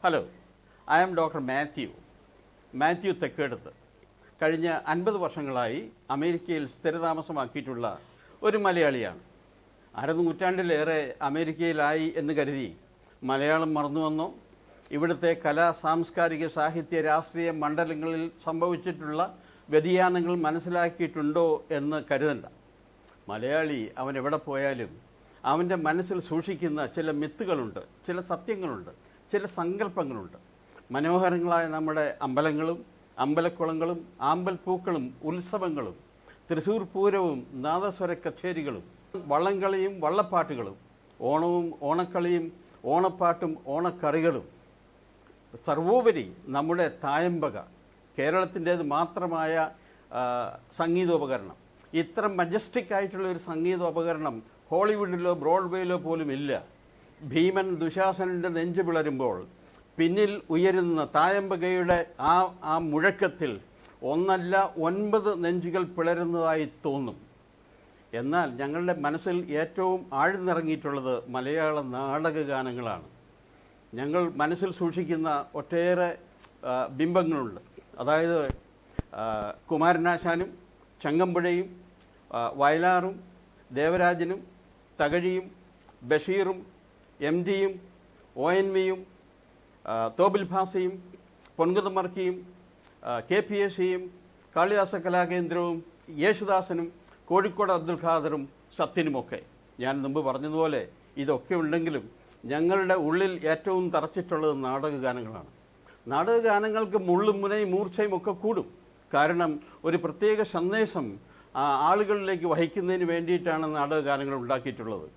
Hello, I am doctor Mathew Thekkedath. കഴിഞ്ഞ 50 വർഷങ്ങളായി അമേരിക്കയിൽ സ്ഥിരതാമസമാക്കിയിട്ടുള്ള ഒരു മലയാളിയാണ്. അരനൂറ്റാണ്ടിലേറെ അമേരിക്കയിലായി എന്ന് കരുതി മലയാളം മറന്നുവന്നോ, ഇവിടുത്തെ കലാ, സാംസ്കാരിക, സാഹിത്യ, രാഷ്ട്രീയ മണ്ഡലങ്ങളിൽ സംഭവിച്ചിട്ടുള്ള വ്യതിയാനങ്ങൾ മനസ്സിലാക്കിയിട്ടുണ്ടോ എന്ന് കരുതണ്ട. മലയാളി അവൻ എവിടെ പോയാലും അവൻ്റെ മനസ്സിൽ സൂക്ഷിക്കുന്ന ചില മിത്തുകളുണ്ട്, ചില സത്യങ്ങളുണ്ട്, ചില സങ്കല്പങ്ങളുണ്ട്. മനോഹരങ്ങളായ നമ്മുടെ അമ്പലങ്ങളും അമ്പലക്കുളങ്ങളും ആമ്പൽപ്പൂക്കളും ഉത്സവങ്ങളും തൃശ്ശൂർ പൂരവും നാദസ്വര കച്ചേരികളും വള്ളംകളിയും വള്ളപ്പാട്ടുകളും ഓണവും ഓണക്കളിയും ഓണപ്പാട്ടും ഓണക്കറികളും സർവോപരി നമ്മുടെ തായമ്പക, കേരളത്തിൻ്റേത് മാത്രമായ സംഗീതോപകരണം. ഇത്ര മജസ്റ്റിക് ആയിട്ടുള്ള ഒരു സംഗീതോപകരണം ഹോളിവുഡിലോ ബ്രോഡ്വേയിലോ പോലും ഇല്ല. ഭീമൻ ദുശാസനൻ്റെ നെഞ്ചു പിളരുമ്പോൾ പിന്നിൽ ഉയരുന്ന തായമ്പകയുടെ ആ മുഴക്കത്തിൽ 1 അല്ല 9 നെഞ്ചുകൾ പിളരുന്നതായി തോന്നും. എന്നാൽ ഞങ്ങളുടെ മനസ്സിൽ ഏറ്റവും ആഴ്ന്നിറങ്ങിയിട്ടുള്ളത് മലയാള നാടകഗാനങ്ങളാണ്. ഞങ്ങൾ മനസ്സിൽ സൂക്ഷിക്കുന്ന ഒട്ടേറെ ബിംബങ്ങളുണ്ട്. അതായത് കുമാരനാശാനും ചങ്ങമ്പുഴയും വയലാറും ദേവരാജനും തകഴിയും ബഷീറും MDയും ONVയും തോബിൽ ഭാസയും പൊൻകുന്നമർക്കിയും KPSCയും കാളിദാസ കലാകേന്ദ്രവും യേശുദാസനും കോഴിക്കോട് അബ്ദുൽ ഖാദറും സത്യനുമൊക്കെ. ഞാൻ മുമ്പ് പറഞ്ഞതുപോലെ ഇതൊക്കെ ഉണ്ടെങ്കിലും ഞങ്ങളുടെ ഉള്ളിൽ ഏറ്റവും തറച്ചിട്ടുള്ളത് നാടകഗാനങ്ങളാണ്. നാടകഗാനങ്ങൾക്ക് മുള്ളും മുനയും മൂർച്ചയും ഒക്കെ കൂടും. കാരണം ഒരു പ്രത്യേക സന്ദേശം ആളുകളിലേക്ക് വഹിക്കുന്നതിന് വേണ്ടിയിട്ടാണ് നാടകഗാനങ്ങൾ ഉണ്ടാക്കിയിട്ടുള്ളത്.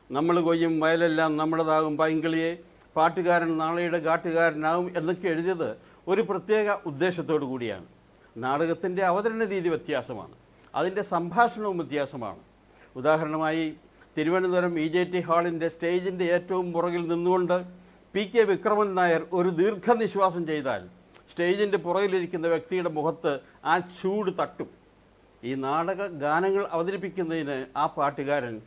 നമ്മൾ കൊയ്യും വയലെല്ലാം നമ്മുടേതാകും പൈങ്കിളിയെ, പാട്ടുകാരൻ നാളെയുടെ കാട്ടുകാരനാവും എന്നൊക്കെ എഴുതിയത് ഒരു പ്രത്യേക ഉദ്ദേശത്തോടു കൂടിയാണ്. നാടകത്തിൻ്റെ അവതരണ രീതി വ്യത്യാസമാണ്, അതിൻ്റെ സംഭാഷണവും വ്യത്യാസമാണ്. ഉദാഹരണമായി തിരുവനന്തപുരം EJT ഹാളിൻ്റെ സ്റ്റേജിൻ്റെ ഏറ്റവും പുറകിൽ നിന്നുകൊണ്ട് PK വിക്രമൻ നായർ ഒരു ദീർഘനിശ്വാസം ചെയ്താൽ സ്റ്റേജിൻ്റെ പുറകിലിരിക്കുന്ന വ്യക്തിയുടെ മുഖത്ത് ആ ചൂട് തട്ടും. ഈ നാടക ഗാനങ്ങൾ അവതരിപ്പിക്കുന്നതിന് ആ പാട്ടുകാരൻ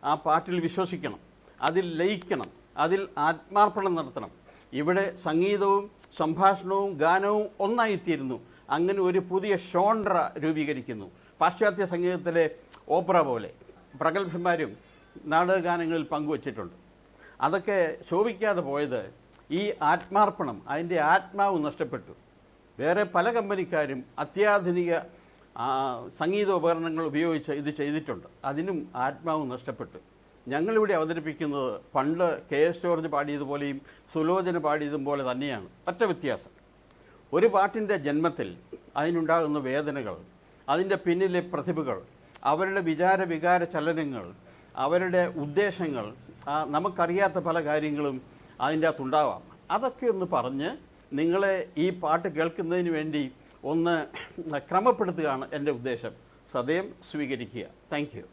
ആ പാട്ടിൽ വിശ്വസിക്കണം, അതിൽ ലയിക്കണം, അതിൽ ആത്മാർപ്പണം നടത്തണം. ഇവിടെ സംഗീതവും സംഭാഷണവും ഗാനവും ഒന്നായിത്തീരുന്നു. അങ്ങനെ ഒരു പുതിയ ഷോൺഡ്ര രൂപീകരിക്കുന്നു. പാശ്ചാത്യ സംഗീതത്തിലെ ഓപ്പറ പോലെ പ്രഗത്ഭന്മാരും നാടകഗാനങ്ങളിൽ പങ്കുവച്ചിട്ടുണ്ട്. അതൊക്കെ ശോഭിക്കാതെ പോയത് ഈ ആത്മാർപ്പണം, അതിൻ്റെ ആത്മാവ് നഷ്ടപ്പെട്ടു. വേറെ പല കമ്പനിക്കാരും അത്യാധുനിക സംഗീതോപകരണങ്ങൾ ഉപയോഗിച്ച് ഇത് ചെയ്തിട്ടുണ്ട്, അതിനും ആത്മാവ് നഷ്ടപ്പെട്ടു. ഞങ്ങളിവിടെ അവതരിപ്പിക്കുന്നത് പണ്ട് KS ജോർജ് പാടിയതുപോലെയും സുലോചന പാടിയതും പോലെ തന്നെയാണ്. ഒറ്റ വ്യത്യാസം, ഒരു പാട്ടിൻ്റെ ജന്മത്തിൽ അതിനുണ്ടാകുന്ന വേദനകൾ, അതിൻ്റെ പിന്നിലെ പ്രതിഭകൾ, അവരുടെ വികാര ചലനങ്ങൾ, അവരുടെ ഉദ്ദേശങ്ങൾ, നമുക്കറിയാത്ത പല കാര്യങ്ങളും അതിൻ്റെ അകത്തുണ്ടാവാം. അതൊക്കെ ഒന്ന് പറഞ്ഞ് നിങ്ങളെ ഈ പാട്ട് കേൾക്കുന്നതിന് വേണ്ടി ഒന്ന് ക്രമപ്പെടുത്തുകയാണ് എൻ്റെ ഉദ്ദേശം. സദയം സ്വീകരിക്കുക. Thank you.